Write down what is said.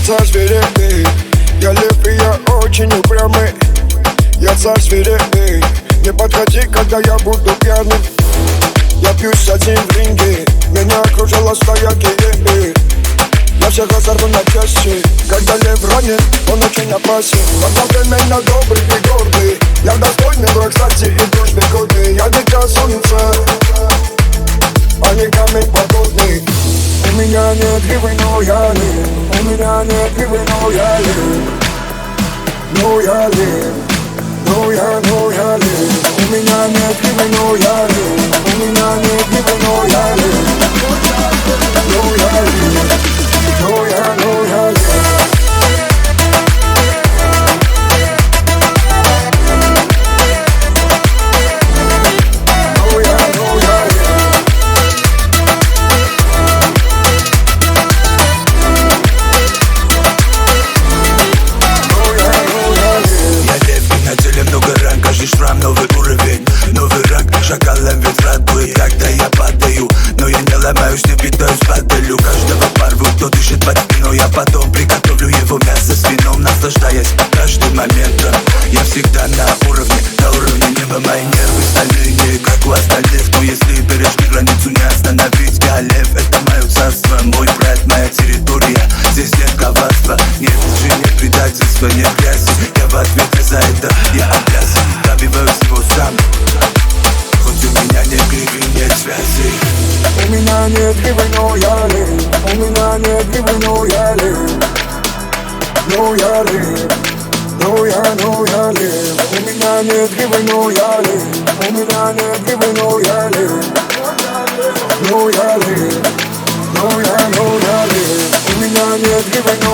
царь свирепый, я лев и я очень упрямый. Я царь свирепый, не подходи, когда я буду пьяным. Я бьюсь один в ринге, меня окружала стая гиен. Я всех разорву на части, когда лев ранен, он очень опасен. Одновременно добрый и гордый, я достойный враг, кстати, и дружбы годный. Я дитя солнца, а не камень подводный. У меня нет гривы, но я лев. У меня нет гривы, но я лев. Но я лев. Но я лев. У меня нет гривы, но я лев. У меня нет гривы, но я лев. Но я лев. Но я лев. Шрам, новый уровень, новый ранг. Шакалом ветра дует, когда я падаю. Но я не ломаюсь, не питаюсь падалью. Каждого порву, кто дышит под спиной. Я потом приготовлю его мясо с вином, наслаждаясь каждым моментом. Я всегда на уровне неба. Мои нервы стальные, как у остальных. Но если перешли границу, не остановить. Я лев, это мое царство, мой брат, моя территория. Здесь нет коварства, нет лжи, нет предательства, нет грязи. Я в ответе за это, я обязан. Добиваюсь его сам, хоть у меня нет гривы, нет связи. У меня нет гривы, но я лев. У меня нет гривы, но я лев. Но я лев. Но я лев. У меня нет гривы, но я лев. У меня нет гривы, но я лев. Но я лев. Но я лев. У меня нет гривы, но